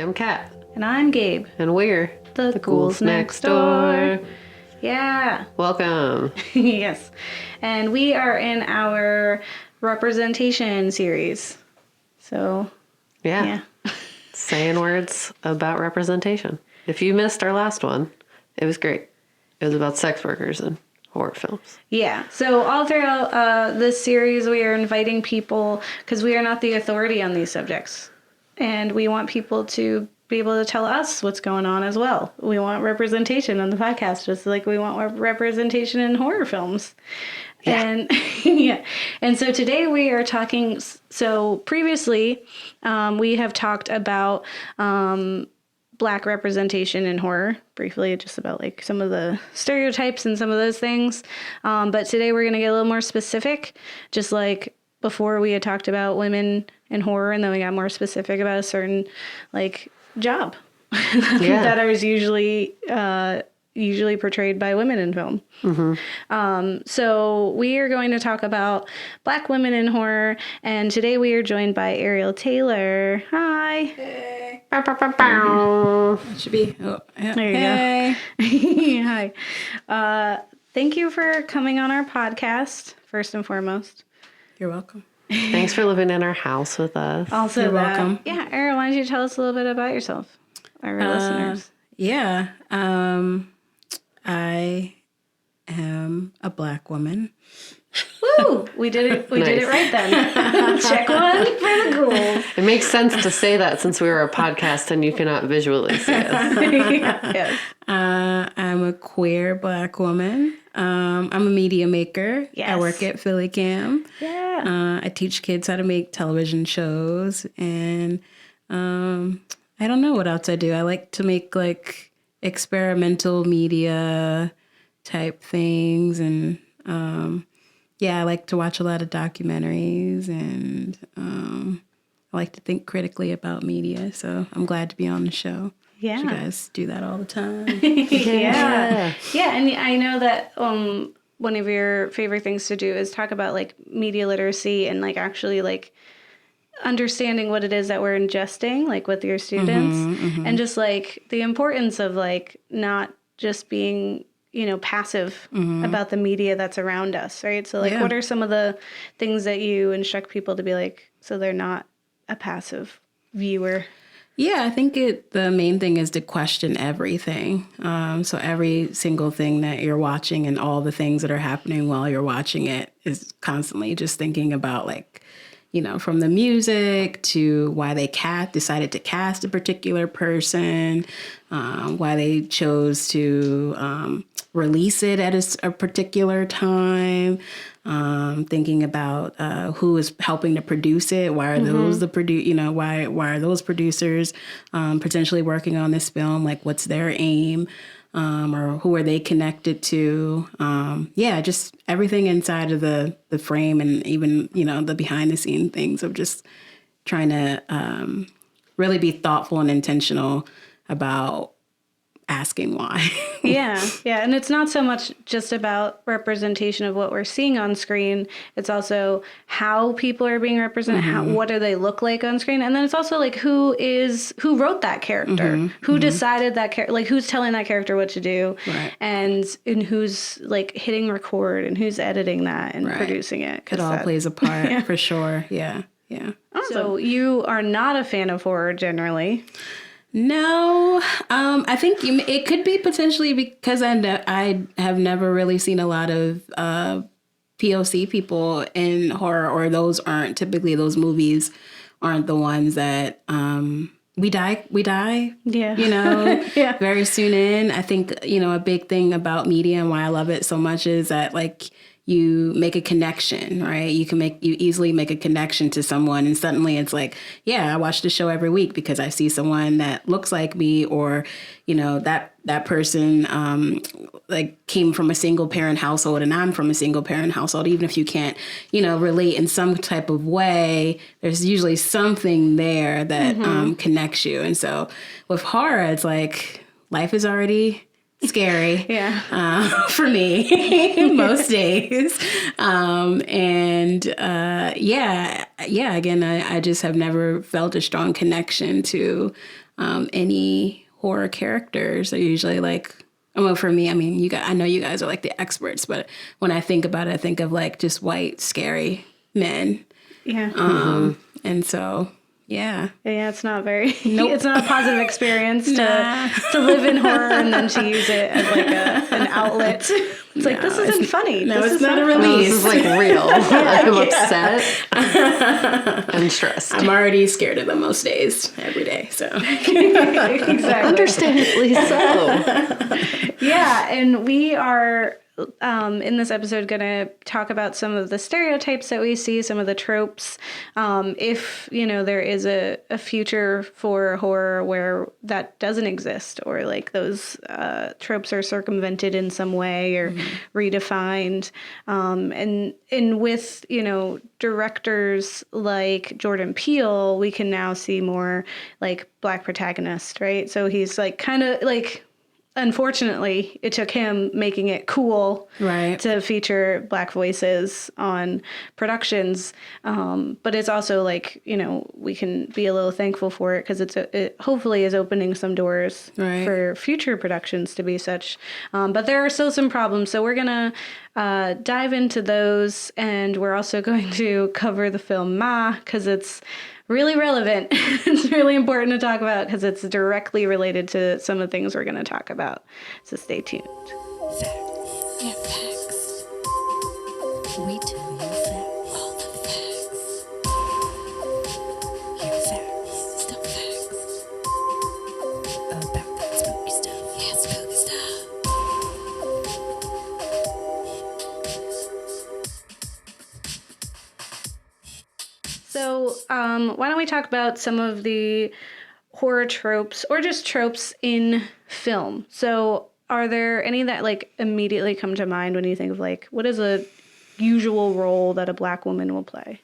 I'm Kat. And I'm Gabe. And we're the Ghouls Next Door. Yeah. Welcome. Yes. And we are in our representation series. So, yeah. Saying words about representation. If you missed our last one, it was great. It was about sex workers and horror films. Yeah. So all throughout this series, we are inviting people, because we are not the authority on these subjects. And we want people to be able to tell us what's going on as well. We want representation on the podcast, just like we want representation in horror films. Yeah. And yeah. And so today we are talking, so previously we have talked about Black representation in horror, briefly, just about like some of the stereotypes and some of those things. But today we're going to get a little more specific, just like before we had talked about women in horror, and then we got more specific about a certain like job that is usually portrayed by women in film. Mm-hmm. So we are going to talk about Black women in horror, and today we are joined by Ariel Taylor. Hi. Hey. Bow, bow, bow, bow. It should be. Oh, yeah. There you go. Hi. Thank you for coming on our podcast, first and foremost. You're welcome. Thanks for living in our house with us. Also, you're welcome. Yeah, Ariel, why don't you tell us a little bit about yourself, our listeners? Yeah. I am a Black woman. Woo! We did it. We did it right then. Check one for the Ghouls. It makes sense to say that since we are a podcast and you cannot visually see us. Yes. I'm a queer Black woman. I'm a media maker. Yes. I work at PhillyCAM. Yeah. I teach kids how to make television shows, and I don't know what else I do. I like to make like experimental media type things, and I like to watch a lot of documentaries, and I like to think critically about media. So I'm glad to be on the show. Yeah. You guys do that all the time. Yeah. Yeah, and I know that one of your favorite things to do is talk about like media literacy and like actually like understanding what it is that we're ingesting, like with your students, and just like the importance of like not just being, passive about the media that's around us, right? So like, what are some of the things that you instruct people to be like, so they're not a passive viewer? Yeah, I think the main thing is to question everything. So every single thing that you're watching and all the things that are happening while you're watching it is constantly just thinking about like, from the music to why they decided to cast a particular person, why they chose to release it at a particular time, thinking about who is helping to produce it. Why are those why are those producers potentially working on this film? Like, what's their aim? Or who are they connected to? Just everything inside of the frame, and even, the behind the scene things of just trying to really be thoughtful and intentional about asking why. Yeah. And it's not so much just about representation of what we're seeing on screen. It's also how people are being represented. What do they look like on screen? And then it's also like who wrote that character, who decided that character, like who's telling that character what to do, right. and who's like hitting record and who's editing that and producing it. It all plays a part for sure. Yeah. Awesome. So you are not a fan of horror generally. No, I think it could be potentially because I have never really seen a lot of POC people in horror, or those movies aren't the ones that we die. Yeah. Very soon in. I think, a big thing about media and why I love it so much is that like you make a connection, right? You easily make a connection to someone, and suddenly it's like, yeah, I watch the show every week because I see someone that looks like me, or, that person like came from a single parent household and I'm from a single parent household. Even if you can't, relate in some type of way, there's usually something there that connects you. And so with horror, it's like life is already scary. Yeah. For me most days. Again, I just have never felt a strong connection to any horror characters. I usually well, for me, I mean, I know you guys are like the experts, but when I think about it, I think of like just white, scary men. Yeah. And so, yeah. Yeah, it's not it's not a positive experience to live in horror and then to use it as like an outlet. It's like, this isn't funny. No, this it's is not a No, release. this is like real. I'm upset and stressed. I'm already scared of them most days, every day. So, Exactly. Understandably so. Yeah, and we are in this episode going to talk about some of the stereotypes that we see, some of the tropes. If, there is a future for horror where that doesn't exist, or like those tropes are circumvented in some way or redefined. And with, directors like Jordan Peele, we can now see more like Black protagonist, right? So he's like kind of like, unfortunately, it took him making it cool to feature Black voices on productions. But it's also like, we can be a little thankful for it because it hopefully is opening some doors for future productions to be such. But there are still some problems. So we're going to dive into those. And we're also going to cover the film Ma because it's really relevant. It's really important to talk about because it's directly related to some of the things we're going to talk about. So stay tuned. Facts. Yeah, facts. We tell you facts. All the facts. Here facts. Still facts. About that spooky stuff. Yeah, spooky stuff. So why don't we talk about some of the horror tropes or just tropes in film? So are there any that like immediately come to mind when you think of like, what is a usual role that a Black woman will play?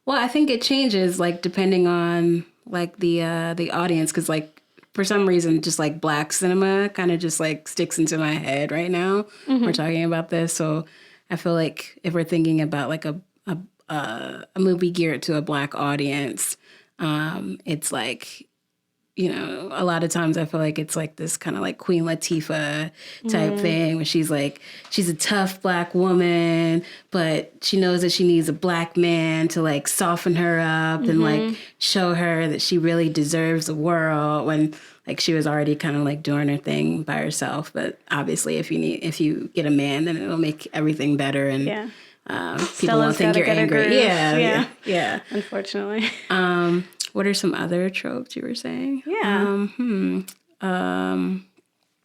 Well, I think it changes like depending on like the audience, because like for some reason just like Black cinema kind of just like sticks into my head right now. We're talking about this, so I feel like if we're thinking about like a movie geared to a Black audience, it's like, a lot of times I feel like it's like this kind of like Queen Latifah type thing where she's a tough Black woman, but she knows that she needs a Black man to like soften her up and like show her that she really deserves the world when like she was already kind of like doing her thing by herself. But obviously if you get a man, then it'll make everything better and people Stella's won't think you're gotta get her angry. groove. Yeah. Unfortunately. What are some other tropes you were saying? Yeah.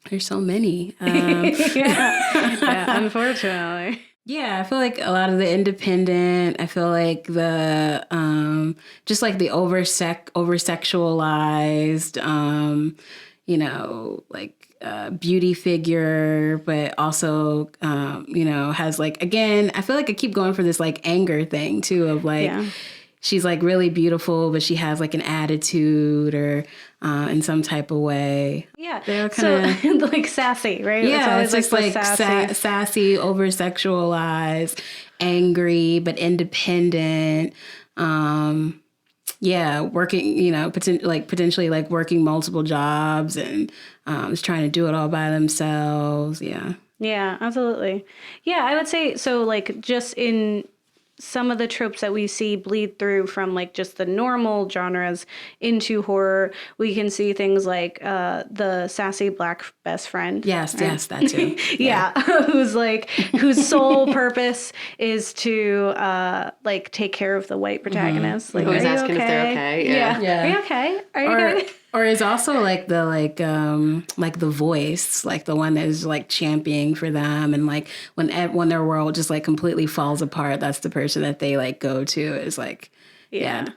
There's so many. Yeah, unfortunately. Yeah, I feel like a lot of the independent. I feel like the just like the over sexualized. Beauty figure, but also, has like, again, I feel like I keep going for this like anger thing too of like, she's like really beautiful, but she has like an attitude or in some type of way. Yeah. They're kind of like sassy, right? Yeah, it's just like sassy, over sexualized, angry, but independent. Working, potentially like working multiple jobs and just trying to do it all by themselves. Yeah. Yeah, absolutely. Yeah, I would say so. Like just in some of the tropes that we see bleed through from like just the normal genres into horror, we can see things like the sassy Black best friend. Yes, that too. whose sole purpose is to like take care of the white protagonist. Like, Always are you asking if they're okay. Yeah. Are you okay? Are you good? Or is also like the the voice, like the one that is like championing for them, and like when their world just like completely falls apart, that's the person that they like go to is like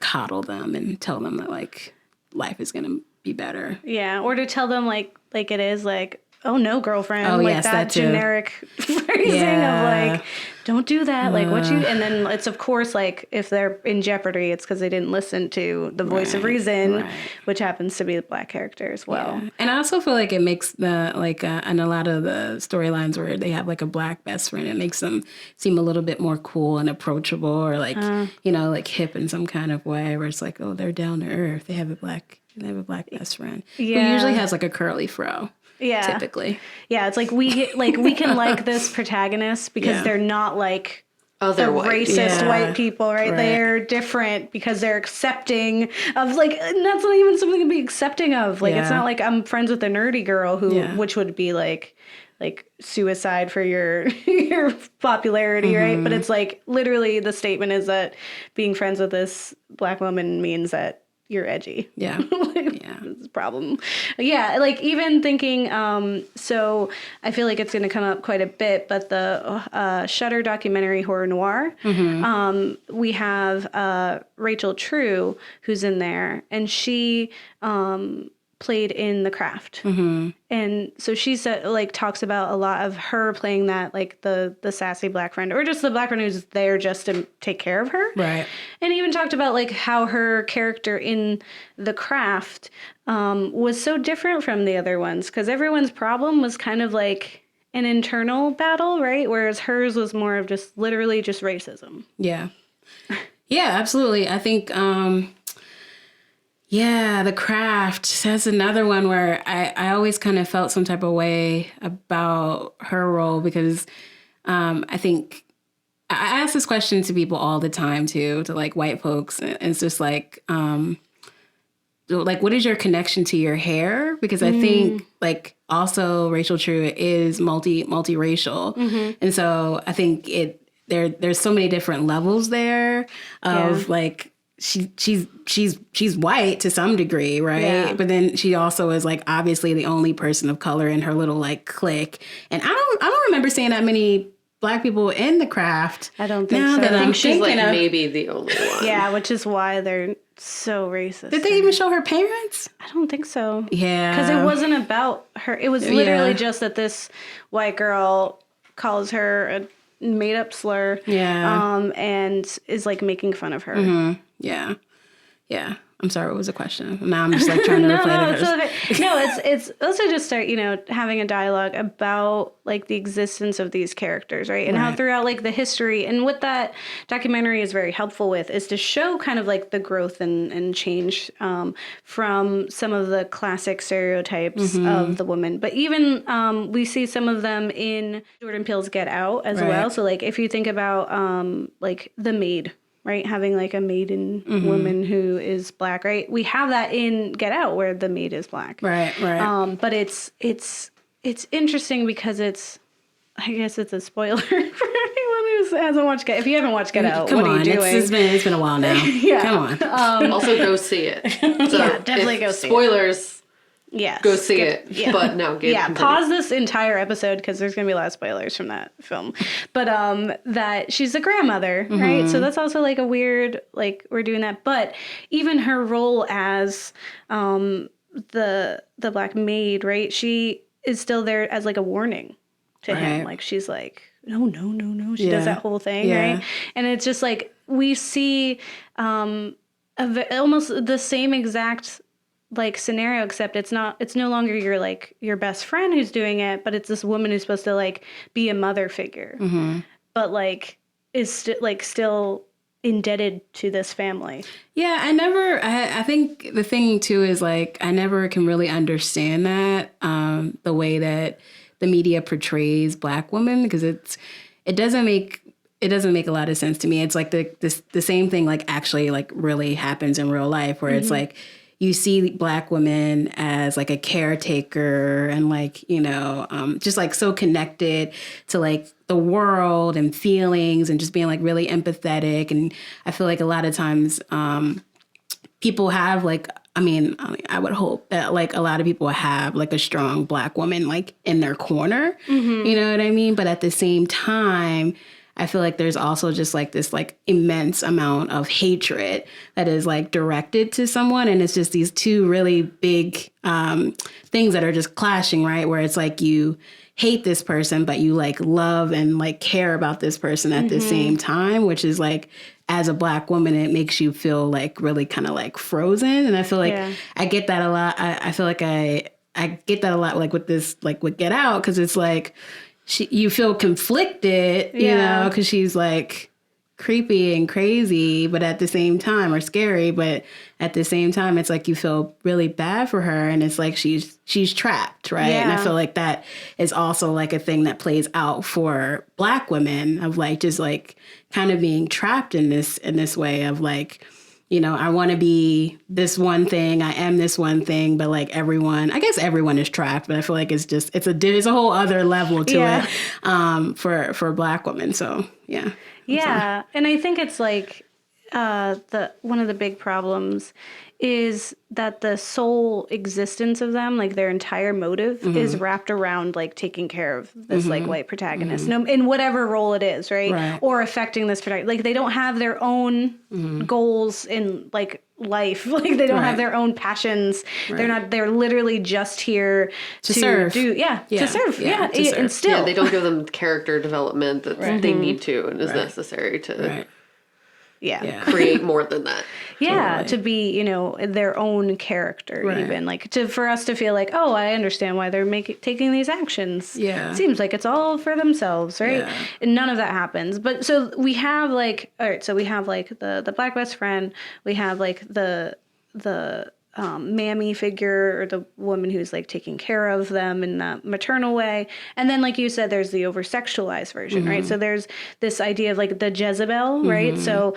coddle them and tell them that like life is gonna be better. Yeah, or to tell them like it is like, oh no, girlfriend. Oh, like yes, that that too. generic phrasing Yeah. of like, don't do that. Like what you, and then it's of course like if they're in jeopardy, it's because they didn't listen to the voice of reason, right. which happens to be the black character as well. Yeah. And I also feel like it makes the, like, and a lot of the storylines where they have like a black best friend, it makes them seem a little bit more cool and approachable or like, you know, like hip in some kind of way where it's like, oh, they're down to earth. They have a black best friend who usually has like a curly fro. Yeah. Typically. Yeah. It's like we can like this protagonist because they're not like, they're the white. racist white people, right? They're different because they're accepting of like, and that's not even something to be accepting of. Like, it's not like I'm friends with a nerdy girl who, which would be like suicide for your your popularity, right? But it's like literally the statement is that being friends with this black woman means that you're edgy. Yeah. It's a problem. Yeah, like even thinking, so I feel like it's going to come up quite a bit, but the Shudder documentary Horror Noir, we have Rachel True, who's in there, and she played in The Craft. And so she's like talks about a lot of her playing that, like the sassy black friend or just the black friend who's there just to take care of her. Right. And even talked about like how her character in The Craft was so different from the other ones because everyone's problem was kind of like an internal battle, right? Whereas hers was more of just literally just racism. Yeah. Yeah, absolutely. I think, The Craft, that's another one where I always kind of felt some type of way about her role because I think I ask this question to people all the time too, to like white folks. And it's just like what is your connection to your hair? Because I think like also Rachel True is multiracial. And so I think there's so many different levels there of like, she's white to some degree, right? Yeah. But then she also is like obviously the only person of color in her little like clique. And I don't remember seeing that many black people in The Craft. I don't think so. I think she's like maybe the only one. Yeah, which is why they're so racist. Did they even show her parents? I don't think so. Yeah. Because it wasn't about her. It was literally just that this white girl calls her a made up slur. Yeah. And is like making fun of her. Yeah. Yeah. I'm sorry, what was the question? Now I'm just like trying to replay it's okay. No, it's also just start, having a dialogue about like the existence of these characters, right? And how throughout like the history and what that documentary is very helpful with is to show kind of like the growth and change from some of the classic stereotypes of the woman. But even we see some of them in Jordan Peele's Get Out as well. So like if you think about like The Maid, right? Having like a maiden woman who is black, right? We have that in Get Out where the maid is black. Right. But it's interesting because I guess it's a spoiler for anyone who hasn't watched Get Out. If you haven't watched Get Out, what are you doing? It's been a while now. Come on. Also go see it. So definitely go see it. Spoilers. Yeah. Go see it. Yeah. But no, pause this entire episode because there's going to be a lot of spoilers from that film. But that she's a grandmother, right? So that's also like a weird, like we're doing that. But even her role as the black maid, right? She is still there as like a warning to him. Like she's like, no. She does that whole thing, right? And it's just like we see almost the same exact like scenario, except it's no longer your best friend who's doing it, but it's this woman who's supposed to like be a mother figure, but like is still indebted to this family. Yeah, I think the thing too is like I never can really understand that the way that the media portrays black women because it doesn't make a lot of sense to me. It's like the same thing like actually like really happens in real life where it's like you see black women as like a caretaker and like, just like so connected to like the world and feelings and just being like really empathetic. And I feel like a lot of times people have like, I would hope that like a lot of people have like a strong black woman like in their corner, you know what I mean? But at the same time, I feel like there's also just like this like immense amount of hatred that is like directed to someone. And it's just these two really big things that are just clashing, right? Where it's like you hate this person, but you like love and like care about this person at the same time, which is like, as a Black woman, it makes you feel like really kind of like frozen. And I feel like I get that a lot. I feel like I get that a lot, like with this, like with Get Out, because it's like you feel conflicted, you know, because she's like creepy and crazy, but at the same time, or scary, but at the same time, it's like you feel really bad for her, and it's like she's trapped, right? And I feel like that is also like a thing that plays out for Black women, of like just like kind of being trapped in this way of like, you know, I want to be this one thing, I am this one thing, but like I guess everyone is trapped, but I feel like it's a whole other level to it for Black women. So yeah. Yeah. And I think it's like one of the big problems is that the sole existence of them, like their entire motive, is wrapped around like taking care of this like white protagonist, no, in whatever role it is, right? Or affecting this protagonist. Like they don't have their own goals in like life. Like they don't have their own passions. They're literally just here to serve. To serve. And still they don't give them character development that they need to and is necessary to create more than that. To be, you know, their own character, even like for us to feel like, oh, I understand why they're taking these actions. It seems like it's all for themselves, right? And none of that happens. But so we have like, all right, so we have like the Black best friend, we have like the mammy figure, or the woman who's like taking care of them in that maternal way. And then, like you said, there's the over sexualized version, right? So there's this idea of like the Jezebel, right? So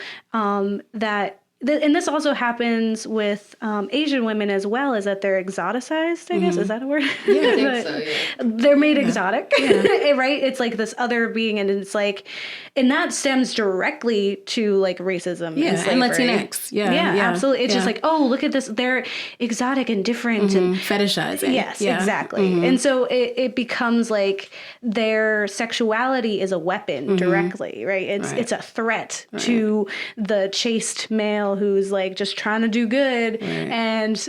and this also happens with Asian women as well, is that they're exoticized, I guess. Is that a word? Yeah, I think so, They're made exotic, right? It's like this other being, and it's like, and that stems directly to like racism and slavery. And Latinx. Absolutely. It's just like, oh, look at this. They're exotic and different and fetishizing. Yes, exactly. And so it becomes like their sexuality is a weapon directly, right? It's a threat to the chaste male who's like just trying to do good. And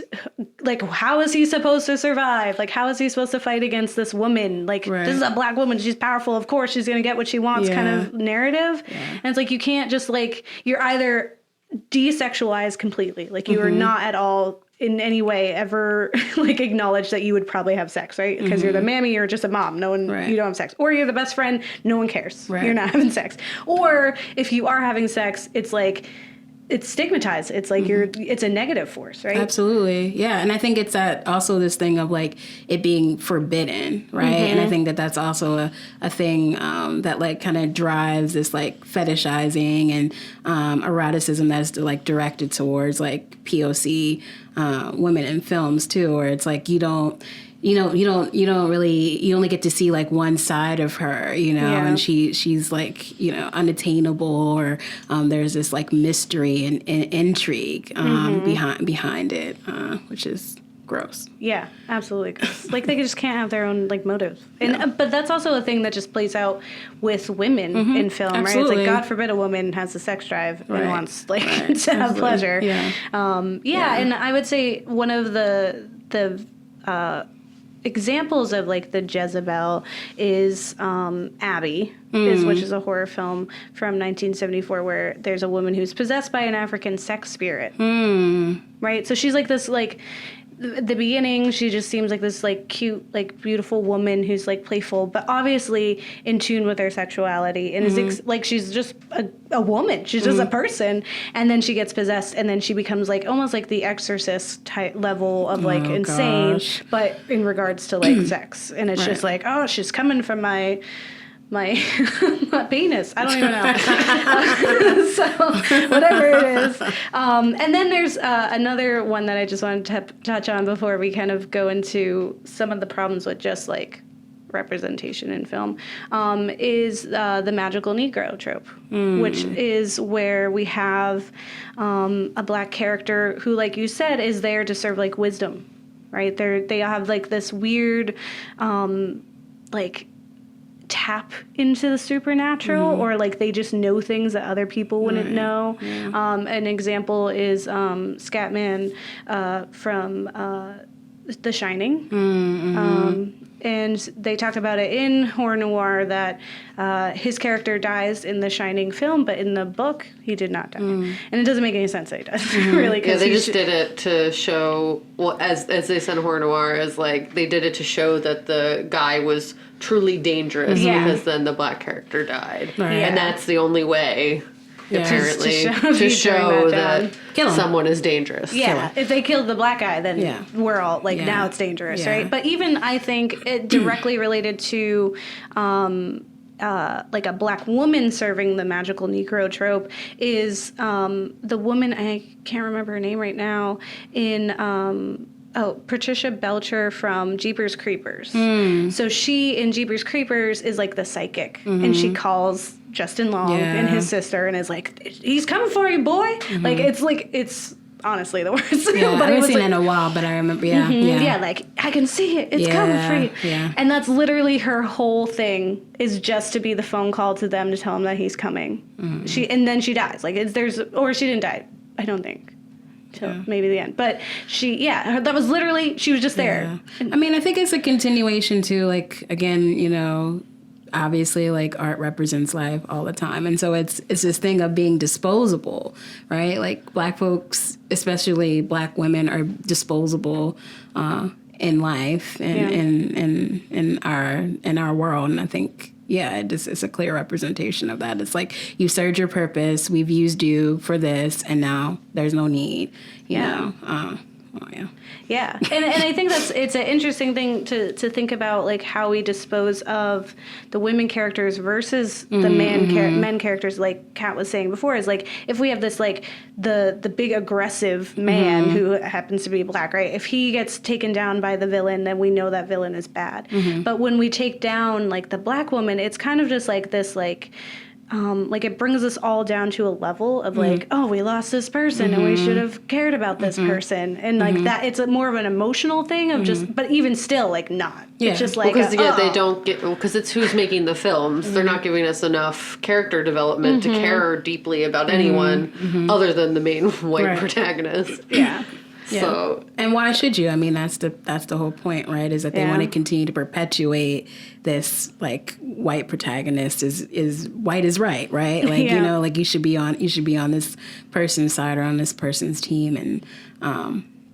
like, how is he supposed to survive? Like, how is he supposed to fight against this woman? Like, this is a Black woman. She's powerful. Of course, she's going to get what she wants kind of narrative. And it's like, you can't just like, you're either desexualized completely. Like you are not at all in any way ever like acknowledge that you would probably have sex, right? Because you're the mammy, you're just a mom. No one, you don't have sex. Or you're the best friend. No one cares. You're not having sex. Or if you are having sex, it's like, it's stigmatized. It's like it's a negative force, right? Absolutely. Yeah. And I think it's also this thing of like it being forbidden, right? And I think that that's also a thing that like kind of drives this like fetishizing and eroticism that's like directed towards like POC women in films too, where it's like you only get to see like one side of her, you know, and she's like, you know, unattainable, or there's this like mystery and intrigue behind it, which is gross. Yeah, absolutely gross. Like they just can't have their own like motives. And but that's also a thing that just plays out with women in film, right? It's like, God forbid a woman has a sex drive and wants like to have pleasure. And I would say one of the examples of like the Jezebel is Abby, which is a horror film from 1974 where there's a woman who's possessed by an African sex spirit. Right? So she's like this like the beginning, she just seems like this like cute, like beautiful woman who's like playful, but obviously in tune with her sexuality, and is like she's just a woman. She's just a person, and then she gets possessed, and then she becomes like almost like the Exorcist type level of like insane, but in regards to like sex, and it's just like, oh, she's coming from my penis. I don't even know. So whatever it is. And then there's another one that I just wanted to touch on before we kind of go into some of the problems with just like representation in film, is the magical Negro trope, which is where we have a Black character who, like you said, is there to serve like wisdom, right? They have like this weird like tap into the supernatural, or like they just know things that other people wouldn't know. An example is Scatman from The Shining. And they talked about it in Horror Noir that his character dies in the Shining film, but in the book, he did not die. And it doesn't make any sense that he does, really. Yeah, they just did it to show, well, as they said in Horror Noir, is like they did it to show that the guy was truly dangerous because then the black character died. Right. And that's the only way, apparently, Just to show that Kill him. someone is dangerous. Yeah, if they killed the black guy, then we're all like, now it's dangerous, right? But even I think it directly related to like a black woman serving the magical Negro trope is the woman, I can't remember her name right now, in Patricia Belcher from Jeepers Creepers. So she in Jeepers Creepers is like the psychic, and she calls Justin Long and his sister and is like, he's coming for you, boy. Like it's honestly the worst. Yeah, But I haven't seen like, it in a while, but I remember. yeah, like I can see it. It's coming for you. Yeah. And that's literally her whole thing, is just to be the phone call to them to tell them that he's coming. And then she dies. Like or she didn't die. I don't think. Till maybe the end. But that was literally, she was just there. I mean, I think it's a continuation to, like, again, you know, obviously, like, art represents life all the time. And so it's this thing of being disposable, right? Like, black folks, especially black women, are disposable in life and in our world. And I think, it's a clear representation of that. It's like, you served your purpose, we've used you for this, and now there's no need, you know. Yeah, and I think it's an interesting thing to think about, like how we dispose of the women characters versus the men characters. Like Kat was saying before, is like if we have this like the big aggressive man who happens to be black, right? If he gets taken down by the villain, then we know that villain is bad. But when we take down like the black woman, it's kind of just like this like it brings us all down to a level of like, oh, we lost this person and we should have cared about this person. And like that, it's more of an emotional thing of just, but even still, like not. Yeah. It's just like, Because they don't get, because it's who's making the films. They're not giving us enough character development to care deeply about anyone other than the main white protagonist. Yeah. So, and why should you? I mean, that's the whole point, right? Is that they want to continue to perpetuate this like white protagonist is white is right? Like you know, like you should be on this person's side or on this person's team, and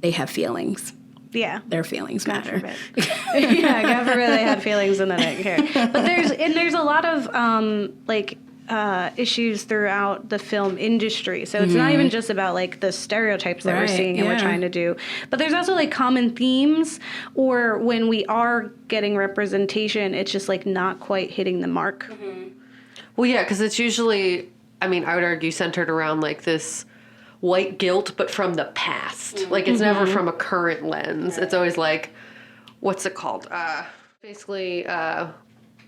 they have feelings. Yeah. Their feelings matter. God forbid they had feelings and then I didn't care. But there's a lot of issues throughout the film industry. So it's not even just about like the stereotypes that we're seeing and we're trying to do. But there's also like common themes, or when we are getting representation, it's just like not quite hitting the mark. well, yeah, because it's usually, I mean, I would argue centered around like this white guilt, but from the past. Like it's never from a current lens. It's always like, what's it called? Basically,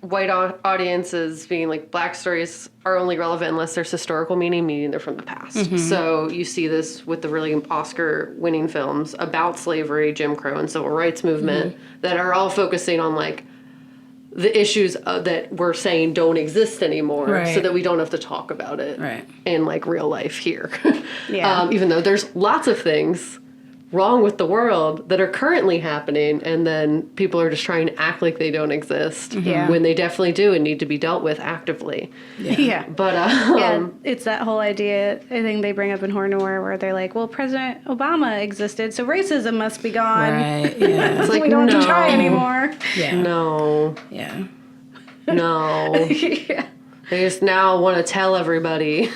white audiences being like, black stories are only relevant unless there's historical meaning they're from the past. So you see this with the really Oscar-winning films about slavery, Jim Crow, and civil rights movement that are all focusing on like the issues that we're saying don't exist anymore, so that we don't have to talk about it in like real life here. Even though there's lots of things wrong with the world that are currently happening, and then people are just trying to act like they don't exist when they definitely do and need to be dealt with actively. But it's that whole idea, I think they bring up in Horror Noir, where they're like, well, President Obama existed, so racism must be gone. Right. Yeah. it's like, we don't have to try anymore. Yeah. No. Yeah. No. They just now want to tell everybody.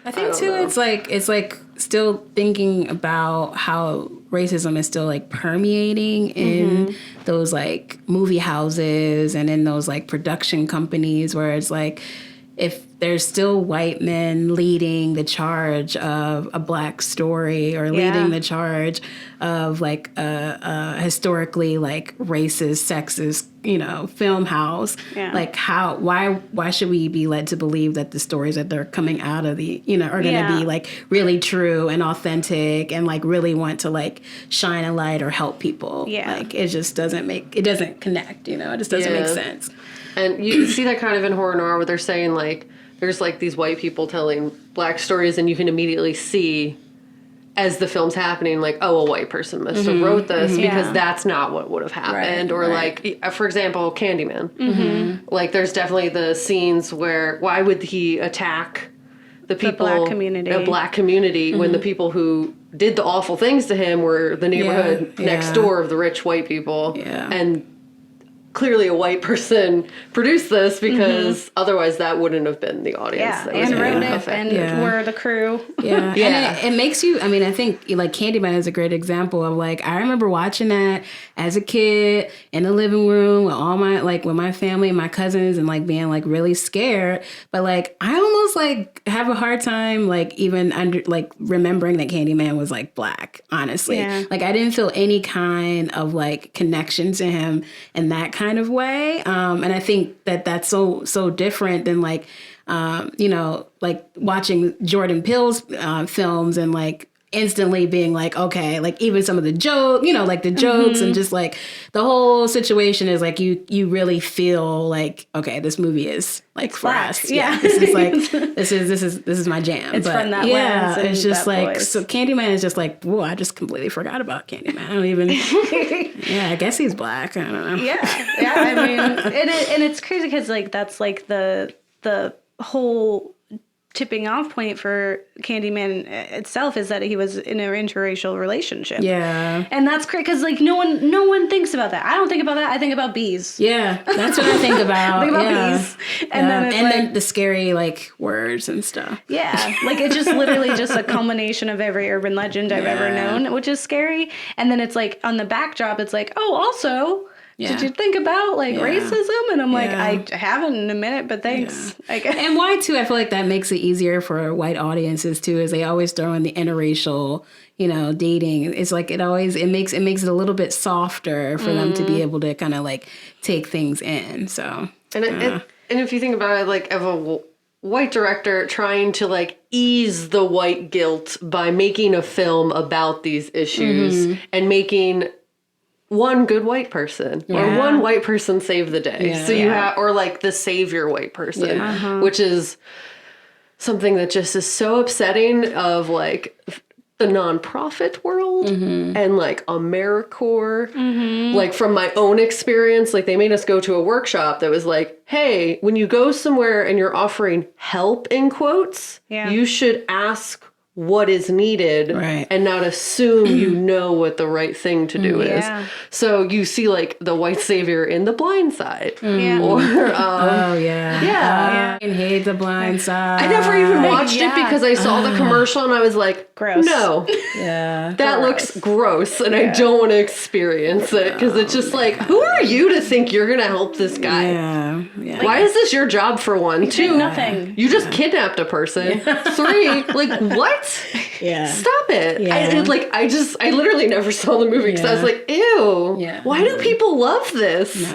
I think too, it's like still thinking about how racism is still like permeating in those like movie houses and in those like production companies, where it's like, if there's still white men leading the charge of a black story or leading the charge of like a historically like racist, sexist, you know, film house, like why should we be led to believe that the stories that they're coming out of the, you know, are going to be like really true and authentic and like really want to like shine a light or help people? Like it just doesn't connect, you know, it just doesn't make sense. And you see that kind of in horror noir where they're saying, like, there's, like, these white people telling black stories, and you can immediately see, as the film's happening, like, oh, a white person must have wrote this because that's not what would have happened. Or, like, for example, Candyman. Like, there's definitely the scenes where, why would he attack the people, black community. The black community, when the people who did the awful things to him were the neighborhood next door of the rich white people. Yeah. And clearly a white person produced this because otherwise that wouldn't have been the audience. Yeah, That was and wrote it, affected. and were the crew. Yeah. And it makes you, I mean, I think like Candyman is a great example of like, I remember watching that as a kid in the living room with all my, like with my family and my cousins and like being like really scared. But like, I almost like have a hard time like even under like remembering that Candyman was like black, honestly. Yeah. Like I didn't feel any kind of like connection to him in that kind of way. And I think that that's so different than like, you know, like watching Jordan Peele's films and like instantly being like, okay, like even some of the joke, you know, like the jokes and just like the whole situation is like you really feel like, okay, this movie is like for us. Yeah. This is like this is my jam. It's from that lens and it's just that like voice. so Candyman is just like, whoa, I just completely forgot about Candyman. I don't even I guess he's black. I don't know. Yeah, I mean, and it's crazy because like that's like the whole tipping off point for Candyman itself is that he was in an interracial relationship. Yeah. And that's great because like no one thinks about that. I don't think about that. I think about bees. Yeah, that's what I think about. Think about bees. And then it's like, then the scary like words and stuff. yeah, like it's just literally just a culmination of every urban legend I've ever known, which is scary. And then it's like on the backdrop, it's like, oh, also, did you think about like racism? And I'm like, I haven't in a minute, but thanks. I guess. And why too? I feel like that makes it easier for white audiences too, is they always throw in the interracial, you know, dating. It's like it makes it a little bit softer for them to be able to kind of like take things in. So And if you think about it, like of a white director trying to like ease the white guilt by making a film about these issues and making one good white person or one white person save the day. Yeah. So you have, or like the savior white person, which is something that just is so upsetting of like the nonprofit world and like AmeriCorps. Like from my own experience, like they made us go to a workshop that was like, hey, when you go somewhere and you're offering help in quotes, you should ask what is needed and not assume you know what the right thing to do is. So you see like the white savior in The Blind Side. Or I hate The Blind Side. I never even watched it because I saw the commercial and I was like, gross. No. That looks gross and I don't want to experience it because it's just like, who are you to think you're going to help this guy? Why is this your job for one? Two, nothing. You just kidnapped a person. Three, like what? Stop it. I literally never saw the movie because I was like, ew. Why do people love this?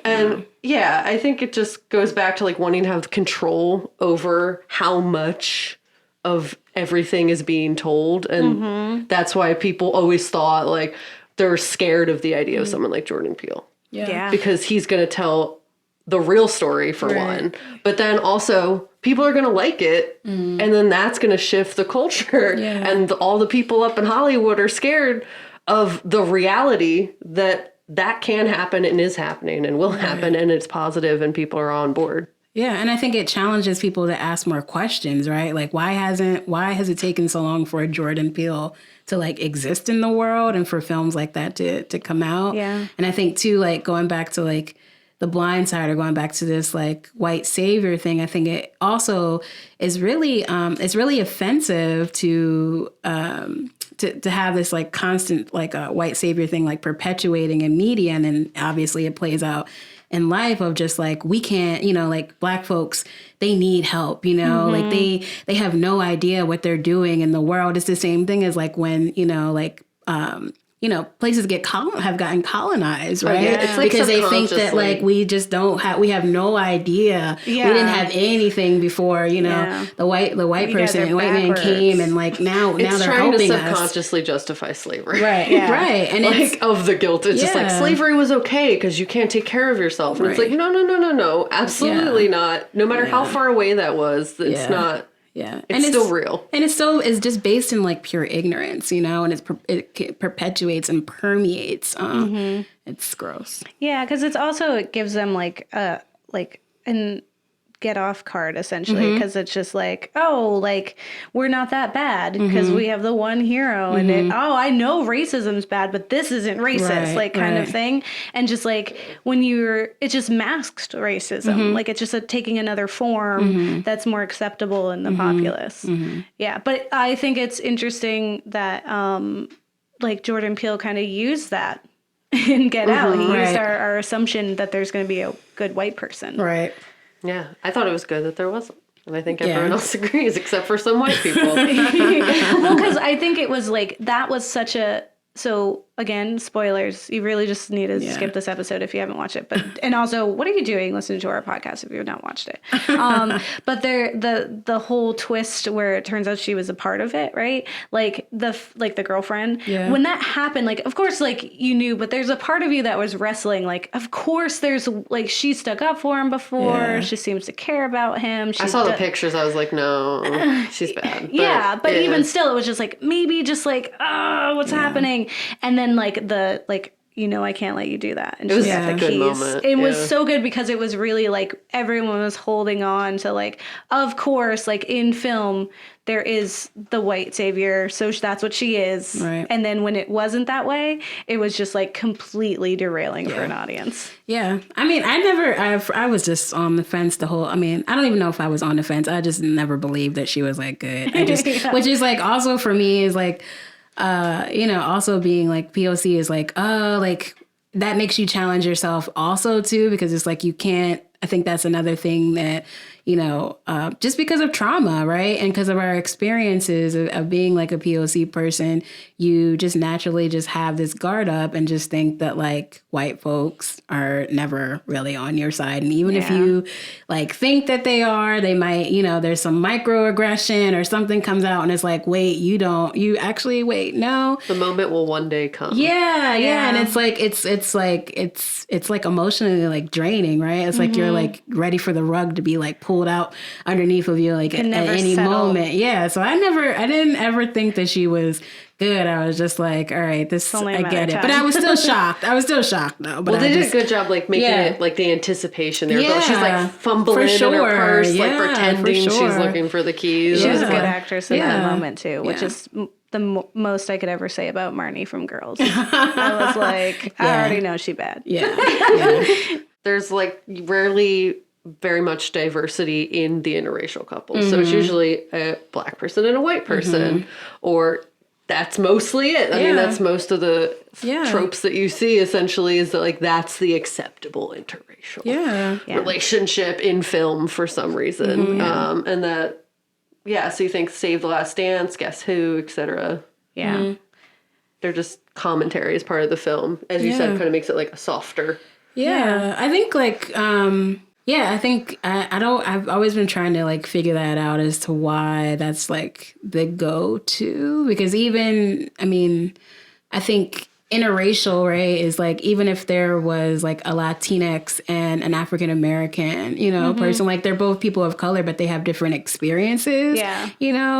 And I think it just goes back to like wanting to have control over how much of everything is being told. And that's why people always thought like they're scared of the idea of someone like Jordan Peele. Because he's going to tell the real story for one, but then also people are going to like it and then that's going to shift the culture and all the people up in Hollywood are scared of the reality that can happen and is happening and will happen and it's positive and people are on board. Yeah, and I think it challenges people to ask more questions, right? Like why has it taken so long for a Jordan Peele to like exist in the world and for films like that to come out? And I think too, like going back to like The Blind Side or going back to this like white savior thing, I think it also is really it's really offensive to have this like constant like white savior thing like perpetuating in media, and then obviously it plays out in life of just like we can't, you know, like Black folks, they need help, you know, like they have no idea what they're doing in the world. It's the same thing as like when, you know, like places have gotten colonized, right? yeah. It's like because they think that subconsciously. like we just we have no idea. Yeah. We didn't have anything before, the white guys person, are the white man backwards. came and like now It's they're trying to helping us. subconsciously justify slavery. Right, Yeah. right. And it's Like, of the guilt. It's just like, Yeah. slavery was okay because you can't take care of yourself. And it's like, Right. no. Absolutely not. No matter how far away that was, it's Yeah. not. yeah. It's still real. And it's just based in like pure ignorance, and it perpetuates and permeates. It's gross. Yeah, because it gives them like an get off card essentially, because it's just like, oh, like we're not that bad because we have the one hero, and I know racism's bad, but this isn't racist, Right, kind of right. thing. And just like it just masks racism, like it's just taking another form that's more acceptable in the populace. Yeah, but I think it's interesting that like Jordan Peele kind of used that in Get Out. He used Right. our assumption that there's going to be a good white person. Right. Yeah. I thought it was good that there wasn't. And I think Yeah. everyone else agrees except for some white people. Well, because I think it was like, that was such a, so again, spoilers, you really just need to skip this episode if you haven't watched it. But, and also, what are you doing listening to our podcast if you've not watched it? But the whole twist where it turns out she was a part of it, right? Like the girlfriend, Yeah. when that happened, like, of course, like you knew, but there's a part of you that was wrestling. Like, of course there's like, she stuck up for him before. Yeah. She seems to care about him. I saw the pictures. I was like, no, she's bad. But even still, it was just like, maybe just like, oh, what's happening? And then like I can't let you do that. And It was she got a the good keys. moment, It was yeah. so good because it was really like everyone was holding on to like, of course, like in film, there is the white savior. So that's what she is. Right. And then when it wasn't that way, it was just like completely derailing for an audience. Yeah. I mean, I was just on the fence the whole, I don't even know if I was on the fence. I just never believed that she was like good. Which is like also for me is like, also being like POC is like, like that makes you challenge yourself also too, because it's like, you can't, I think that's another thing that, just because of trauma, right? And because of our experiences of being like a POC person, you just naturally just have this guard up and just think that like white folks are never really on your side. And even if you like think that they are, they might, there's some microaggression or something comes out and it's like, wait, no. The moment will one day come. Yeah. And it's like emotionally like draining, right? It's like you're like ready for the rug to be like pulled out underneath of you like at any moment. Yeah. So I didn't ever think that she was good. I was just like, all right, I get it. But I was still shocked. Though. But Well, they did a good job, like making it like the anticipation there. Yeah, She's like fumbling in her purse, like pretending she's looking for the keys. She was a Yeah. good actress in that moment too, which is the most I could ever say about Marnie from Girls. I was like, I already know she bad. Yeah. There's like rarely very much diversity in the interracial couples. So it's usually a black person and a white person, or that's mostly it. I mean, that's most of the tropes that you see essentially is that like that's the acceptable interracial relationship in film for some reason. And that, so you think Save the Last Dance, Guess Who, etc. Yeah. They're just commentary as part of the film. As you said, kind of makes it like a softer. Yeah. I think like, I've always been trying to like figure that out as to why that's like the go-to, because I think interracial, right, is like, even if there was like a Latinx and an African American, person, like they're both people of color, but they have different experiences. Yeah.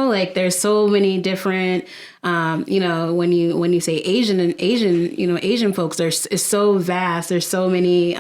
Like there's so many different, when you say Asian and Asian folks, it's so vast. There's so many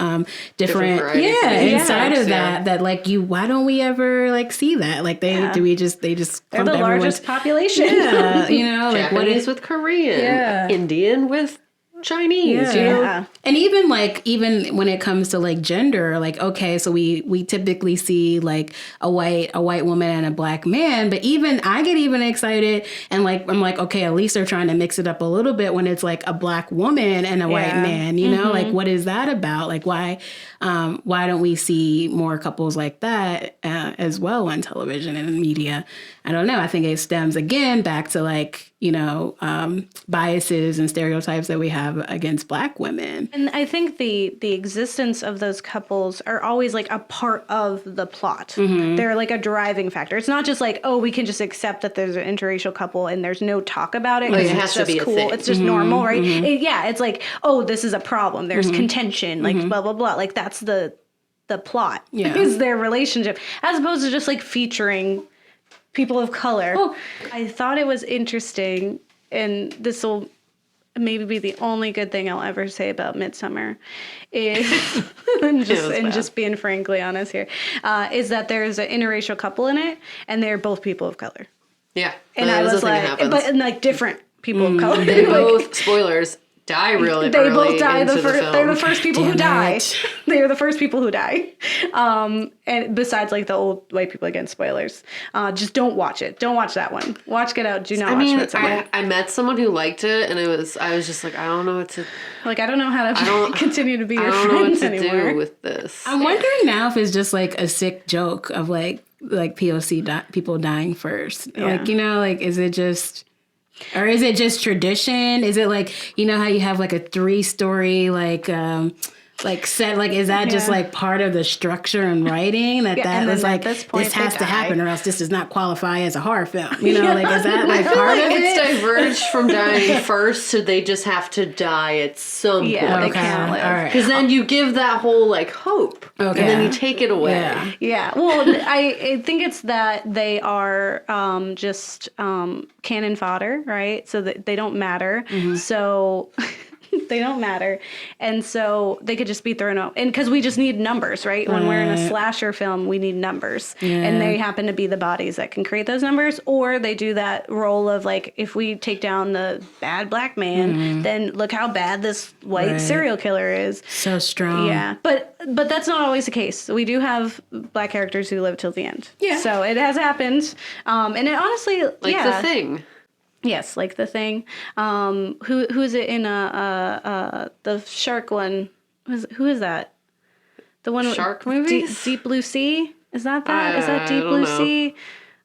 different inside of that like why don't we ever like see that? Like they just They're clump the largest population. like what Japanese is with Korean, Indian with Chinese, you know? Yeah. And even when it comes to like gender, like, okay, so we typically see like a white woman and a black man, but even I get even excited and like I'm like, okay, at least they're trying to mix it up a little bit when it's like a black woman and a white man, you know, like what is that about? Like why don't we see more couples like that as well on television and in media? I don't know. I think it stems again back to like, you know, biases and stereotypes that we have against black women. And I think the existence of those couples are always like a part of the plot. They're like a driving factor. It's not just like, oh, we can just accept that there's an interracial couple and there's no talk about it. Like, it it's has to just be a cool. thing. It's just normal, right? It's like, oh, this is a problem. There's contention, like blah, blah, blah. Like that's the plot is their relationship, as opposed to just like featuring people of color. I thought it was interesting, and this will maybe be the only good thing I'll ever say about Midsummer, is just being frankly honest here, is that there's an interracial couple in it, and they're both people of color. Yeah. And I was like, but like different people of color. They Like, both, spoilers, die really they early both die. into the film. They're the first people who die. it. They are the first people who die. And besides, like the old white people, again, spoilers. Just don't watch it. Don't watch that one. Watch Get Out. Do not watch Midsummer. I met someone who liked it, and I was just like, I don't know what to. Like, I don't know how to continue to be your I don't know what friends to anymore. do with this. I'm wondering now if it's just like a sick joke of like POC people dying first. Like, you know, like, is it just... Or is it just tradition? Is it like, you know how you have like a 3-story like set, like is that just like part of the structure and writing that and was then like at this point this they has to die. happen or else this does not qualify as a horror film, you know? Like is that like part of It's it? diverged from dying first, so they just have to die at some Yeah, point. they can't live. All right. Because then you give that whole like hope, and then you take it away. Yeah. Yeah, well, I think it's that they are just cannon fodder, right? So that they don't matter. So they don't matter. And so they could just be thrown out. And because we just need numbers, right? When we're in a slasher film, we need numbers. And they happen to be the bodies that can create those numbers. Or they do that role of like, if we take down the bad black man, then look how bad this white serial killer is. So strong. Yeah, but that's not always the case. We do have black characters who live till the end. Yeah. So it has happened. And it honestly, Like The Thing. Yes, like The Thing. Who is it in the shark one? Who is that? The one Shark with movies? Deep Blue Sea? Is that Is that Deep I Blue don't know. Sea?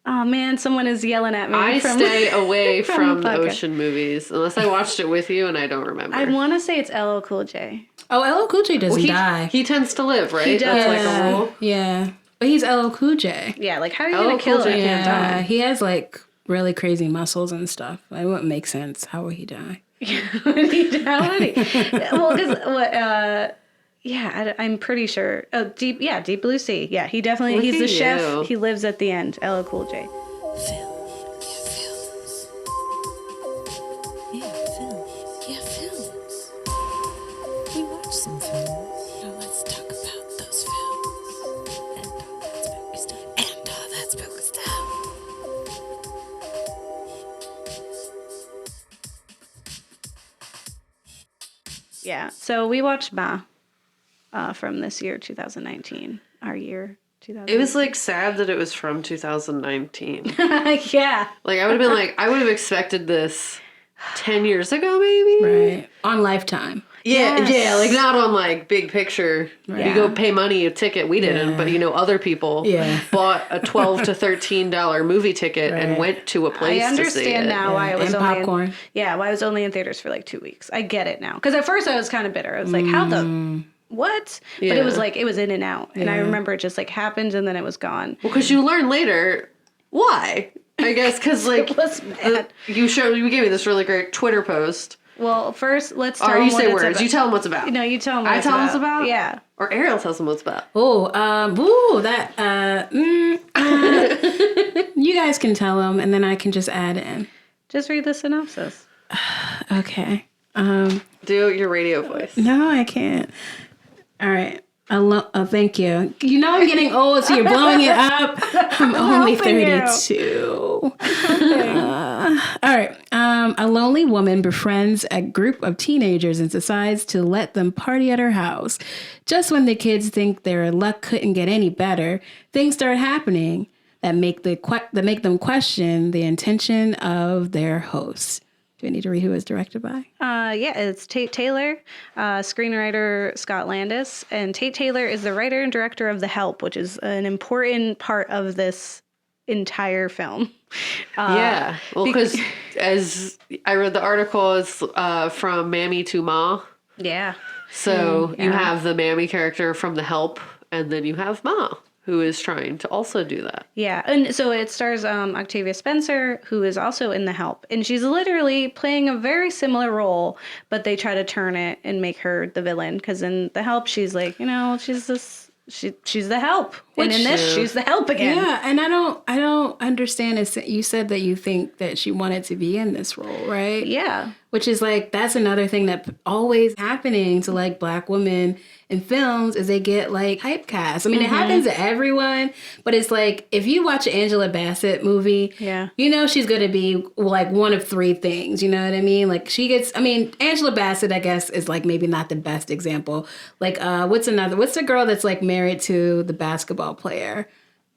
Oh man, someone is yelling at me. I stay away from the podcast. ocean movies unless I watched it with you and I don't remember. I want to say it's LL Cool J. Oh, LL Cool J doesn't die. He tends to live, right? He does. That's like a rule. Yeah. But he's LL Cool J. Yeah, like how are you LL gonna kill Cool him? J Yeah. can't die. He has like really crazy muscles and stuff. It wouldn't make sense. How would he die? How would he? Well, because I'm pretty sure. Oh, Deep Blue Sea. Yeah, he definitely. Look He's the at chef. you. He lives at the end. LL Cool J. Films. Yeah, films. Yeah, films. We watch some films. Now let's talk about those films. And all that spooky stuff. And all that spooky stuff. Yeah. So we watched Ma from this year, 2019. Our year, 2019. It was like sad that it was from 2019. Yeah. Like I would have been like, I would have expected this 10 years ago, maybe. Right. On Lifetime. Yeah, Yes. yeah, like not on like big picture. Right. You go pay money a ticket. We didn't, but you know, other people bought a $12 to $13 movie ticket and Right. went to a place I to see understand it. now why it was And only popcorn. why it was only in theaters for like 2 weeks. I get it now. Because at first I was kind of bitter. I was like, how the what? But Yeah. it was like it was in and out, and I remember it just like happened and then it was gone. Well, because you learn later why. I guess because like It was bad. you gave me this really great Twitter post. Well, first let's tell Or them you what say it's words. about. You tell them what's about. No, you tell them. What I it's tell them what's about. Yeah. Or Ariel tells them what's about. You guys can tell them, and then I can just add in. Just read the synopsis. Okay. Do your radio voice. No, I can't. All right. Thank you. You know I'm getting old, so you're blowing it up. I'm only helping you. 32. All right. A lonely woman befriends a group of teenagers and decides to let them party at her house. Just when the kids think their luck couldn't get any better, things start happening that make them question the intention of their hosts. Do I need to read who it's directed by? Yeah, it's Tate Taylor, screenwriter Scott Landis, and Tate Taylor is the writer and director of The Help, which is an important part of this entire film. Yeah, well, because as I read the article, it's from Mammy to Ma. Yeah. So you have the Mammy character from The Help, and then you have Ma, who is trying to also do that. Yeah, and so it stars Octavia Spencer, who is also in The Help, and she's literally playing a very similar role, but they try to turn it and make her the villain, because in The Help, she's like, she's this. She's the help, and in this, she's the help again. Yeah, and I don't understand. You said that you think that she wanted to be in this role, right? Yeah. Which is like, that's another thing that always happening to like Black women in films is they get like typecast. I mean, it happens to everyone, but it's like, if you watch an Angela Bassett movie, she's going to be like one of three things. You know what I mean? Like Angela Bassett, I guess, is like maybe not the best example. Like, what's the girl that's like married to the basketball player?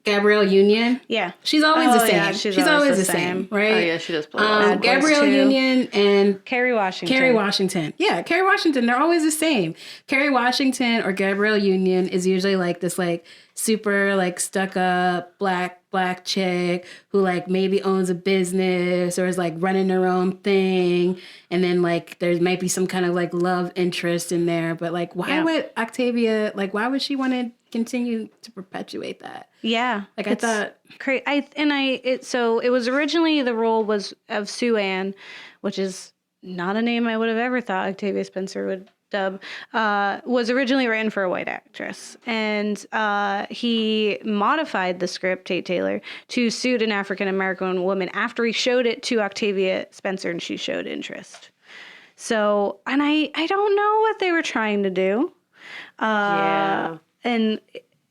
Gabrielle Union. Yeah. She's always the same. Yeah, she's always the same, right? Oh, yeah, she does play Gabrielle Union and Kerry Washington. Yeah, Kerry Washington. They're always the same. Kerry Washington or Gabrielle Union is usually like this like super like stuck up black chick who like maybe owns a business or is like running her own thing, and then like there might be some kind of like love interest in there, but like why would Octavia, like why would she want to continue to perpetuate that? Yeah, like I thought. So it was originally, the role was of Sue Ann, which is not a name I would have ever thought Octavia Spencer would dub. Was originally written for a white actress, and he modified the script, Tate Taylor, to suit an African American woman after he showed it to Octavia Spencer, and she showed interest. So, and I don't know what they were trying to do. And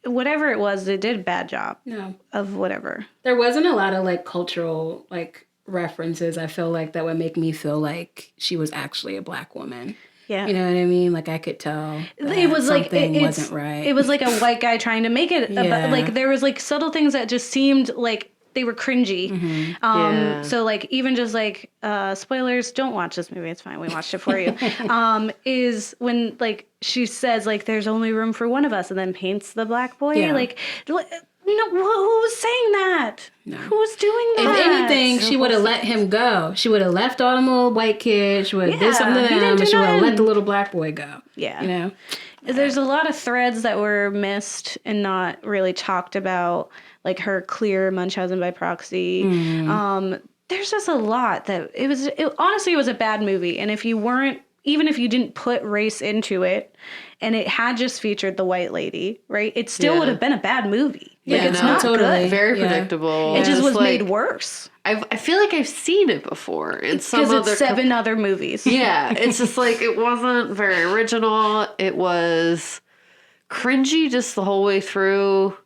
whatever it was, they did a bad job. No. Of whatever. There wasn't a lot of like cultural like references, I feel like, that would make me feel like she was actually a Black woman. Yeah. You know what I mean? Like I could tell it was like it wasn't right. It was like a white guy trying to make it like there was like subtle things that just seemed like they were cringy. So like even just like spoilers, don't watch this movie, it's fine, we watched it for you. Is when like she says like there's only room for one of us and then paints the Black boy. Like no, who was saying that? No. Who was doing that? If anything, she would have let him go. She would have left all them little white kids. She would have did something to them, but she would have let the little Black boy go. Yeah. You know? There's a lot of threads that were missed and not really talked about, like her clear Munchausen by proxy. There's just a lot that honestly, it was a bad movie. And even if you didn't put race into it and it had just featured the white lady, right? It still would have been a bad movie. Like, it's not totally good. Very predictable. It just was like, made worse. I feel like I've seen it before in some other... Because it's 7 other movies. Yeah, it's just like, it wasn't very original. It was cringy just the whole way through.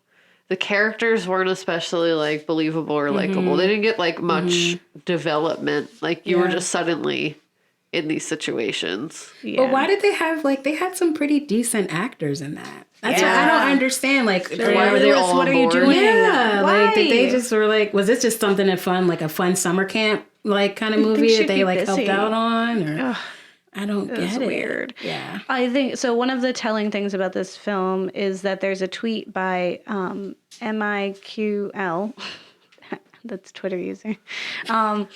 The characters weren't especially like believable or likable. They didn't get like much development. Like you were just suddenly in these situations. But why did they have they had some pretty decent actors in that? That's what I don't understand. Like, why were they all what on are you board? doing? Yeah, Why? like did they just were like, was this just something fun, like a fun summer camp like kind of movie that they like helped out on? Or I don't get it. It's weird. Yeah, I think so. One of the telling things about this film is that there's a tweet by MIQL. That's Twitter user. And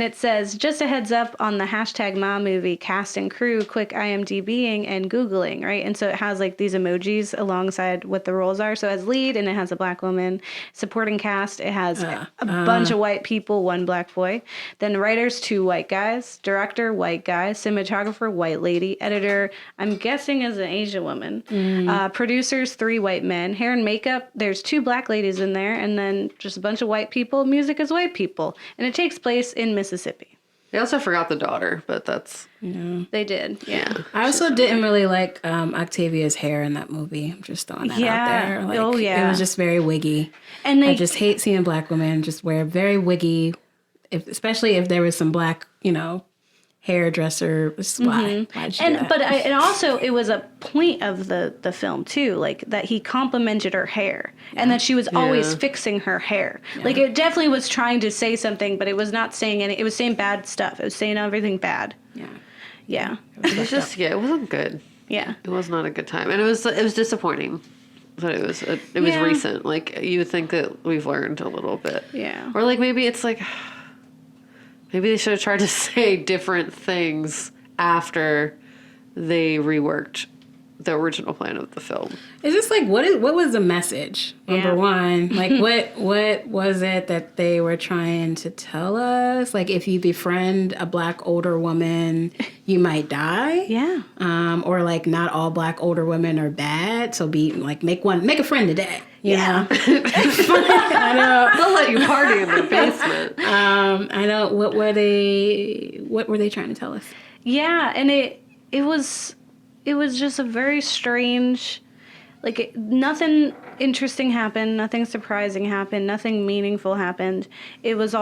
it says, just a heads up on the hashtag Ma movie cast and crew, quick IMDbing and Googling, right? And so it has like these emojis alongside what the roles are. So as lead, and it has a Black woman. Supporting cast, it has a bunch of white people, 1 Black boy. Then writers, 2 white guys. Director, white guy. Cinematographer, white lady. Editor, I'm guessing is an Asian woman. Producers, 3 white men. Hair and makeup, there's 2 Black ladies in there. And then just a bunch of white people. Music is white people, and it takes place in Mississippi. They also forgot the daughter, but that's... They did, yeah. I also didn't really like Octavia's hair in that movie. I'm just throwing that out there. Like, it was just very wiggy. And I just hate seeing Black women just wear very wiggy especially if there was some black, hairdresser. This is why. Why'd you do that? And also it was a point of the film too, like that he complimented her hair and that she was always fixing her hair. Like it definitely was trying to say something, but it was not saying any. It was saying bad stuff. It was saying everything bad. Yeah. It was just it wasn't good. Yeah. It was not a good time, and it was disappointing that it was recent. Like you would think that we've learned a little bit. Yeah. Or like maybe it's like. Maybe they should have tried to say different things after they reworked the original plan of the film. It's just like, what was the message? Number one, like what was it that they were trying to tell us? Like, if you befriend a black older woman, you might die. Yeah. Or like, not all black older women are bad. So make a friend today. You know? I know. They'll let you party in their basement. I know. What were they trying to tell us? Yeah, and it was just a very strange, like nothing interesting happened, nothing surprising happened, nothing meaningful happened. It was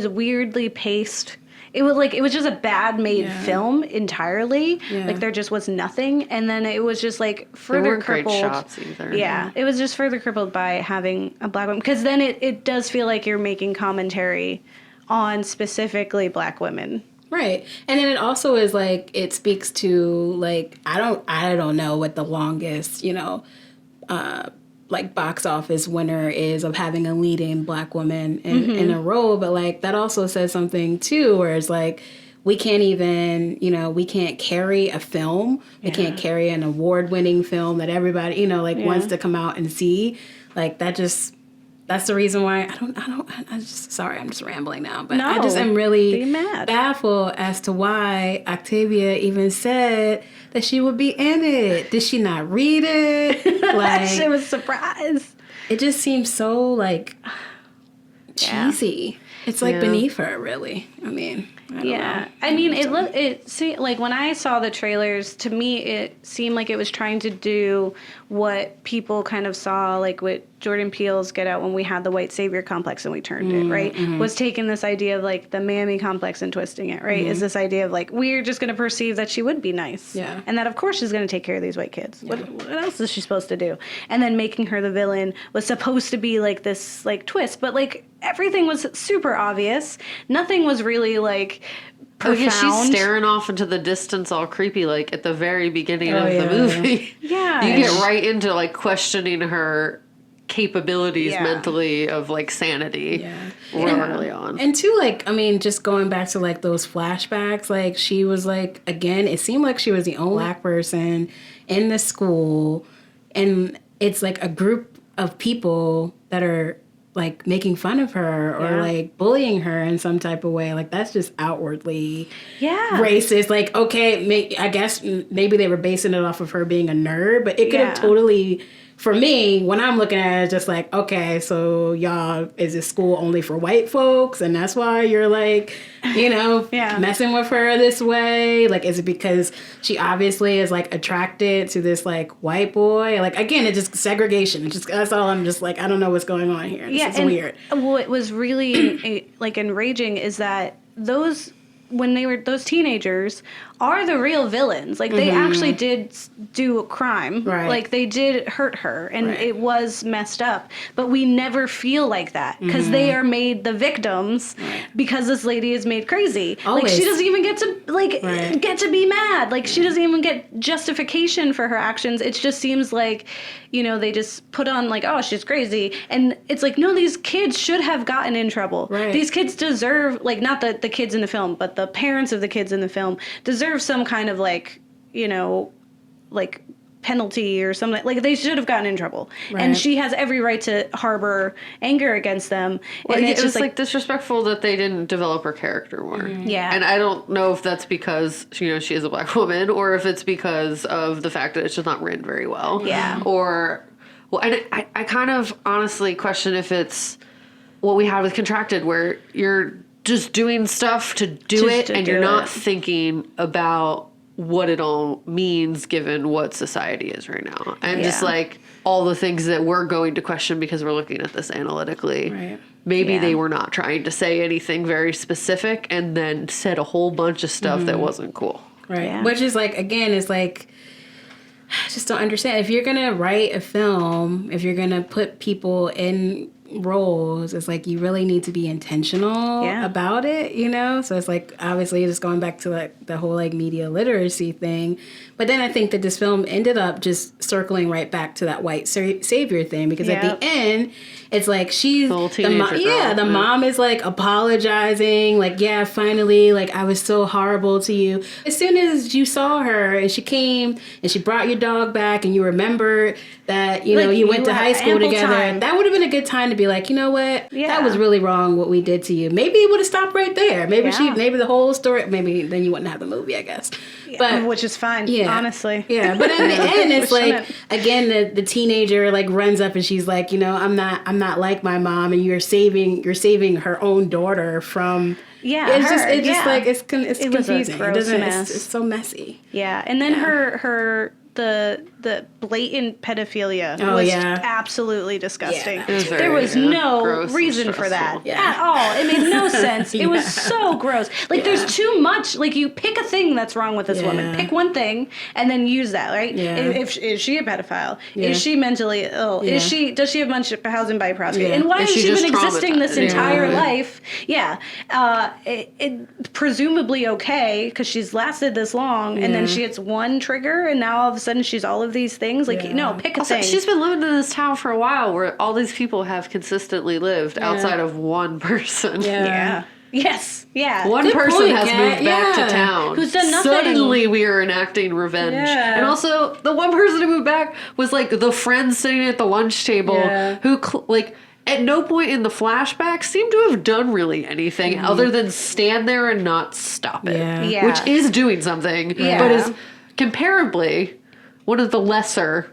weirdly paced. It was just a bad made film entirely. Yeah. Like there just was nothing, and then it was just like further crippled. Great shots either. Yeah, it was just further crippled by having a black woman, because then it does feel like you're making commentary on specifically black women. Right. And then it also is like, it speaks to like, I don't know what the longest, like box office winner is of having a leading black woman in a role. But like, that also says something too, where it's like, we can't even, we can't carry a film. We can't carry an award-winning film that everybody, wants to come out and see. Like that's the reason why I'm just rambling now, but I just am really baffled as to why Octavia even said that she would be in it. Did she not read it? Like, she was surprised. It just seems so like cheesy. It's like beneath her, really. I mean, I don't know. I mean, like when I saw the trailers, to me it seemed like it was trying to do what people kind of saw, like what Jordan Peele's Get Out when we had the white savior complex and we turned it, right? Was taking this idea of like the mammy complex and twisting it, right? Is this idea of like, we're just going to perceive that she would be nice. Yeah. And that of course she's going to take care of these white kids. Yeah. What else is she supposed to do? And then making her the villain was supposed to be like this like twist, but like everything was super obvious. Nothing was really like profound. Because she's staring off into the distance all creepy, like at the very beginning of the movie. Yeah. You get right into like questioning her capabilities mentally of like sanity early on. And too, like, I mean, just going back to like those flashbacks, like she was like, again, it seemed like she was the only black person in the school, and it's like a group of people that are like making fun of her or like bullying her in some type of way. Like that's just outwardly racist. Like, okay, I guess maybe they were basing it off of her being a nerd, but it could have totally, for me, when I'm looking at it, it's just like, okay, so y'all, is this school only for white folks? And that's why you're like, messing with her this way? Like, is it because she obviously is like attracted to this like white boy? Like, again, it's just segregation. It's just, that's all I'm just like, I don't know what's going on here. This is weird. What was really like enraging is that those teenagers are the real villains. Like they actually did do a crime. Right. Like they did hurt her and it was messed up. But we never feel like that because they are made the victims because this lady is made crazy. Always. Like she doesn't even get to get to be mad. Like she doesn't even get justification for her actions. It just seems like, they just put on like, oh, she's crazy. And it's like, no, these kids should have gotten in trouble. Right. These kids deserve, like, not the kids in the film, but the parents of the kids in the film deserve some kind of like, like penalty or something. Like they should have gotten in trouble. Right. And she has every right to harbor anger against them. Well, and it's just like disrespectful that they didn't develop her character more. Yeah. And I don't know if that's because, she is a black woman or if it's because of the fact that it's just not written very well. Yeah. And I kind of honestly question if it's what we had with Contracted, where you're just doing stuff to do it, and you're not thinking about what it all means given what society is right now. And just like all the things that we're going to question because we're looking at this analytically. Right. maybe Yeah. they were not trying to say anything very specific and then said a whole bunch of stuff that wasn't cool. Right. Yeah. Which is like, again, it's like, I just don't understand. If you're going to write a film, if you're going to put people in roles, it's like you really need to be intentional about it, you know? So it's like, obviously, just going back to like the whole like media literacy thing. But then I think that this film ended up just circling right back to that white savior thing, because at the end, it's like she's the mom is like apologizing, like, yeah, finally, like I was so horrible to you. As soon as you saw her and she came and she brought your dog back and you remember that, you know, you went to high school together, that would have been a good time to be like, you know what, that was really wrong what we did to you. Maybe it would have stopped right there. Maybe maybe the whole story, maybe then you wouldn't have the movie, I guess. But which is fine, honestly. Yeah, but in the end, it's like, again, the teenager like runs up and she's like, you know, I'm not like my mom, and you're saving her own daughter from. Yeah, it's confusing. A gross mess. It's so messy. Yeah, and then her the blatant pedophilia was absolutely disgusting. Yeah. There was no reason for that at all. It made no sense. It was so gross. Like there's too much. Like you pick a thing that's wrong with this woman. Pick one thing and then use that. Right? Yeah. Is she a pedophile? Yeah. Is she mentally ill? Yeah. Does she have much housing by prostrate? Yeah. And why has she been existing this entire life? Yeah. It presumably okay because she's lasted this long, and then she gets one trigger, and now all of a sudden she's all of these things. Like no, pick a thing. She's been living in this town for a while, where all these people have consistently lived outside of one person. Yeah. Yes. Yeah. One person has moved back to town. Who's done nothing. Suddenly we are enacting revenge. Yeah. And also, the one person who moved back was like the friend sitting at the lunch table who at no point in the flashback seemed to have done really anything other than stand there and not stop it. Yeah. Which is doing something, but is comparably one of the lesser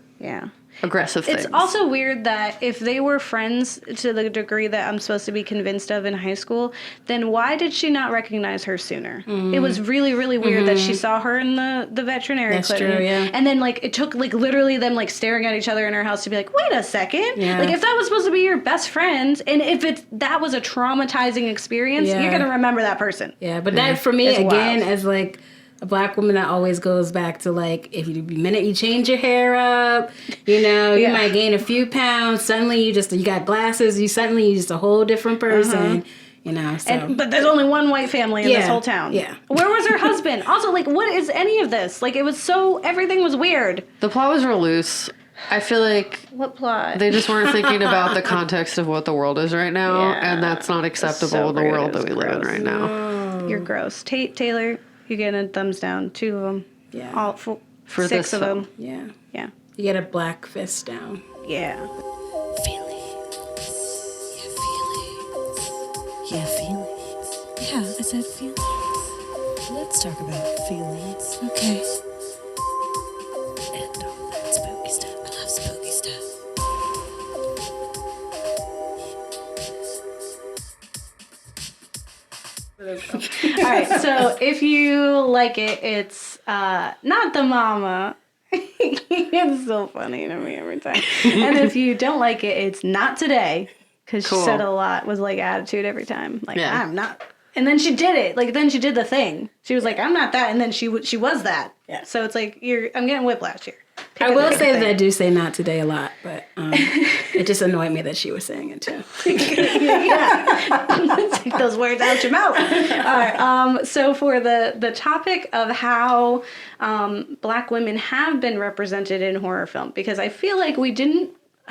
aggressive things. It's also weird that if they were friends to the degree that I'm supposed to be convinced of in high school, then why did she not recognize her sooner? It was really, really weird that she saw her in the veterinary clinic. True, and then it took literally them staring at each other in her house to be like, wait a second. Yeah. If that was supposed to be your best friend, and if that was a traumatizing experience, you're going to remember that person. Yeah, but that for me, again, as a Black woman, that always goes back to if the minute you change your hair up, you might gain a few pounds. Suddenly you got glasses. You're just a whole different person. But there's only one white family in this whole town. Yeah. Where was her husband? Also, what is any of this? It was everything was weird. The plot was real loose. I feel like... What plot? They just weren't thinking about the context of what the world is right now, and that's not acceptable in the world that we live in right now. You're gross. Taylor... You get a thumbs down. 2 of them. Yeah. All for 6 of them. Yeah. Yeah. You get a black fist down. Yeah. Feelings. Yeah, feelings. Yeah, I said feelings. Let's talk about feelings. Okay. And all that spooky stuff. I love spooky stuff. All right, so if you like it, it's not the mama. It's so funny to me every time. And if you don't like it, it's not today, because she said a lot was attitude every time. I'm not. And then she did it. Then she did the thing. She was like, I'm not that. And then she was that. Yeah. So it's I'm getting whiplash here. I will say that I do say not today a lot, but it just annoyed me that she was saying it too. Take those words out your mouth. All right. So for the topic of how Black women have been represented in horror film, because I feel like I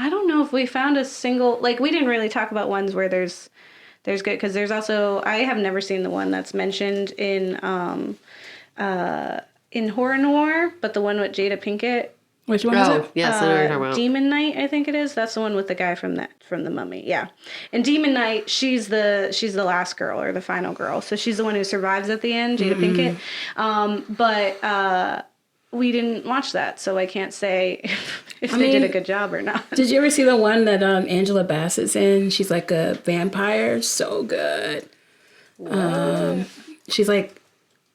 don't know if we found a single, we didn't really talk about ones where there's good, because there's also, I have never seen the one that's mentioned in Horror Noir, but the one with Jada Pinkett. Which one is it? Yes, I know what you're talking about. Demon Knight, I think it is. That's the one with the guy from The Mummy. Yeah. And Demon Knight, she's the last girl, or the final girl. So she's the one who survives at the end, Jada Pinkett. But we didn't watch that, so I can't say if they did a good job or not. Did you ever see the one that Angela Bassett's in? She's like a vampire. So good. She's just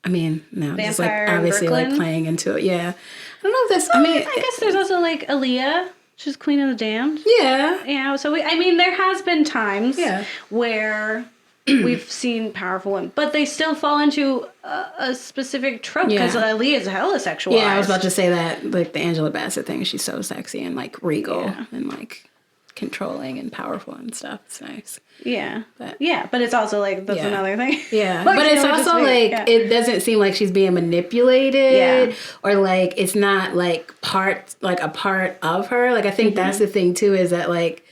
Vampire obviously Brooklyn? playing into it. Yeah. I don't know if that's, I guess there's also Aaliyah. She's Queen of the Damned. Yeah. Yeah, so there has been times Yeah. where we've seen powerful women, but they still fall into a specific trope because Aaliyah is hella sexualized. Yeah, I was about to say that, like the Angela Bassett thing, she's so sexy and like regal and like controlling and powerful and stuff. It's nice. Yeah. But, but it's also like, that's another thing. Yeah. Like, but it's also like, it doesn't seem like she's being manipulated or like, it's not like a part of her. Like, I think that's the thing too, is that like,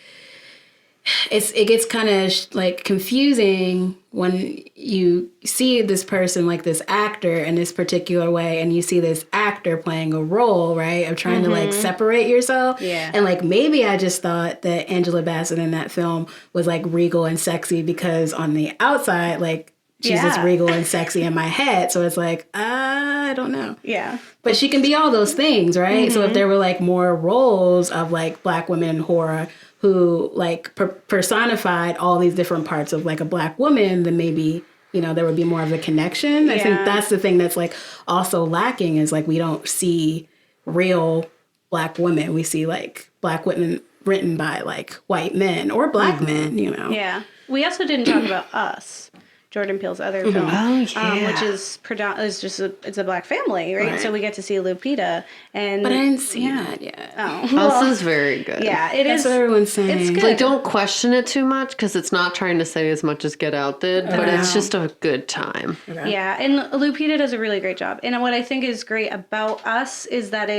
it gets kind of like confusing when you see this person, like this actor in this particular way, and you see this actor playing a role, right, of trying to like separate yourself. Yeah. And like maybe I just thought that Angela Bassett in that film was like regal and sexy because on the outside, like she's just regal and sexy in my head. So it's like, I don't know. Yeah. But she can be all those things, right? So if there were like more roles of like Black women in horror who like personified all these different parts of like a Black woman, then maybe, you know, there would be more of a connection. I think that's the thing that's like also lacking, is like we don't see real Black women. We see like Black women written by like white men or Black men, you know. Yeah. We also didn't talk about Us, Jordan Peele's other film, which is it's a Black family, right? So we get to see Lupita, and but I didn't see that yet. Us is very good. Yeah, it is. That's what everyone's saying. It's good. Like, don't question it too much because it's not trying to say as much as Get Out did, but it's just a good time. Yeah, and Lupita does a really great job. And what I think is great about Us is that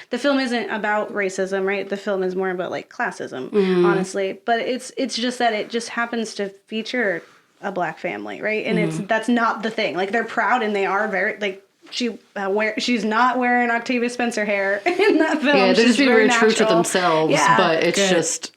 the film isn't about racism, right? The film is more about like classism, honestly. But it's just that it just happens to feature a Black family, right? And that's not the thing. Like, they're proud and they are very like, she's not wearing Octavia Spencer hair in that film. Yeah, they're just being very true to natural. themselves, but it's just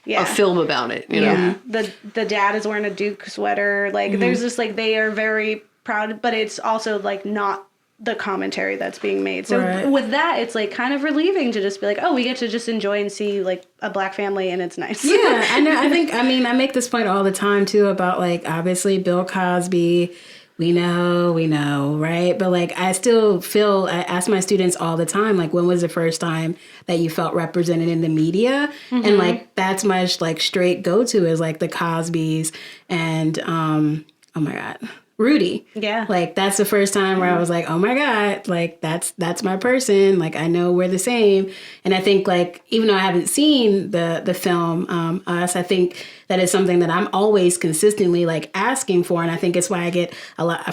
a film about it, you know? The dad is wearing a Duke sweater. Like, there's just like, they are very proud, but it's also like not the commentary that's being made. So with that, it's like kind of relieving to just be like, oh, we get to just enjoy and see like a Black family, and it's nice. Yeah, I know. I make this point all the time too about like, obviously Bill Cosby, we know, right? But like, I ask my students all the time, like, when was the first time that you felt represented in the media? And like, that's my like straight go-to is like the Cosbys and, oh my God, Rudy. Yeah. Like, that's the first time where I was like, oh my God, like that's my person. Like, I know we're the same. And I think like, even though I haven't seen the film, Us, I think that is something that I'm always consistently like asking for. And I think it's why I get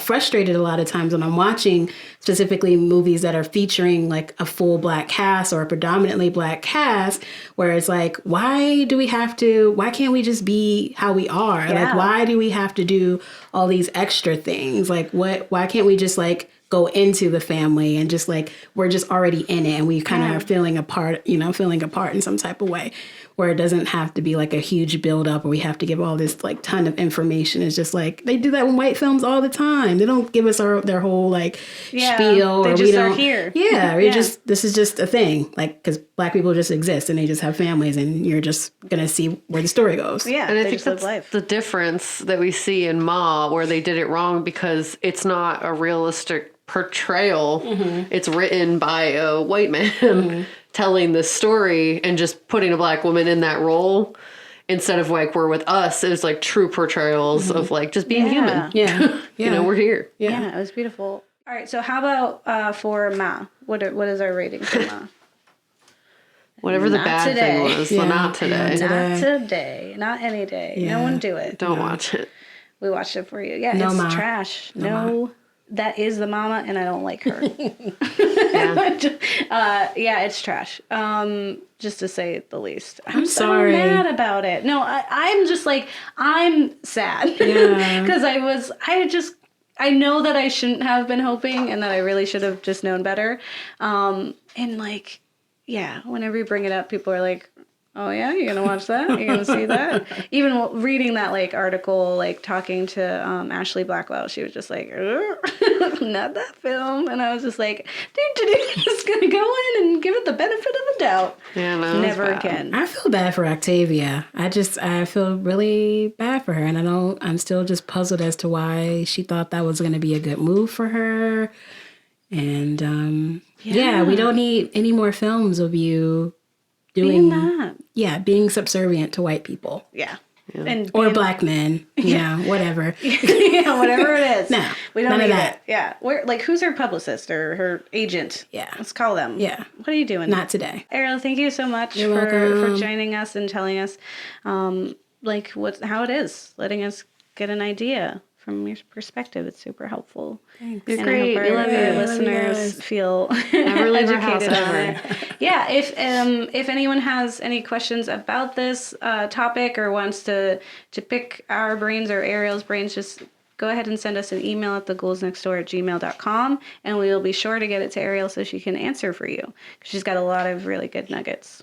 frustrated a lot of times when I'm watching specifically movies that are featuring like a full Black cast or a predominantly Black cast, where it's like, why can't we just be how we are? Yeah. Like, why do we have to do all these extra things? Like, why can't we just like go into the family and just like, we're just already in it and we kind of are feeling a part in some type of way, where it doesn't have to be like a huge build up or we have to give all this like ton of information. It's just like, they do that in white films all the time. They don't give us their whole like spiel. They or just we don't, are here. Yeah. This is just a thing. Like, cause Black people just exist and they just have families and you're just going to see where the story goes. Yeah. And I they think just live that's life. the difference that we see in Ma, where they did it wrong because it's not a realistic portrayal. It's written by a white man telling this story and just putting a Black woman in that role, instead of like, we're with Us, it was like true portrayals of like just being human. Yeah. You know, we're here. Yeah, it was beautiful. All right, so how about for Ma? What is our rating for Ma? Whatever the Not bad today. thing was, so not today. Not today. Not any day. Yeah. No one do it. Don't watch it. We watched it for you. Yeah, No, it's Ma. trash. No, that is the mama, and I don't like her. Yeah, it's trash. Just to say the least. I'm sorry. so mad about it. No, I'm just like, I'm sad. Yeah. Because I know that I shouldn't have been hoping and that I really should have just known better. And like, yeah, whenever you bring it up, people are like, oh yeah, you're gonna watch that? You're gonna see that? Even reading that like article, like talking to Ashley Blackwell, she was just like, not that film. And I was just like, just gonna go in and give it the benefit of the doubt. Yeah, no, Never it's bad. again. I feel bad for Octavia. I feel really bad for her. And I'm still just puzzled as to why she thought that was going to be a good move for her. And yeah, we don't need any more films of you doing that. being subservient to white people Yeah. And or black men. Yeah, whatever. yeah, whatever it is. No, we don't none need of that. it. Yeah. We're like, who's her publicist or her agent? Yeah. Let's call them. Yeah. What are you doing? Not today. Ariel, thank you so much You're for welcome. joining us and telling us like how it is, letting us get an idea from your perspective. It's super helpful. Thanks. You're And great. I We hope love our you. listeners feel Never leave our house educated on ever. it. Yeah, if anyone has any questions about this topic or wants to pick our brains or Ariel's brains, just go ahead and send us an email at theghouls@gmail.com, and we will be sure to get it to Ariel so she can answer for you. 'Cause she's got a lot of really good nuggets.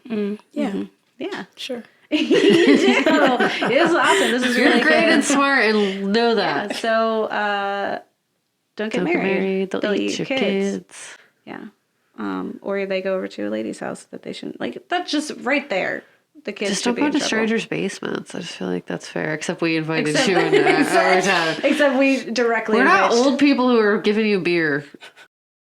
Yeah, Yeah. sure. You do. It is awesome. This is You're really great good. and smart and know that. So don't get Don't get married. married. They'll eat your kids. Yeah. Or they go over to a lady's house that they shouldn't. Like, that's just right there. The kids Just should don't be go in to trouble. strangers' basements. I just feel like that's fair. Except we invited you into that every time. Except we directly We're not invite- old people who are giving you beer.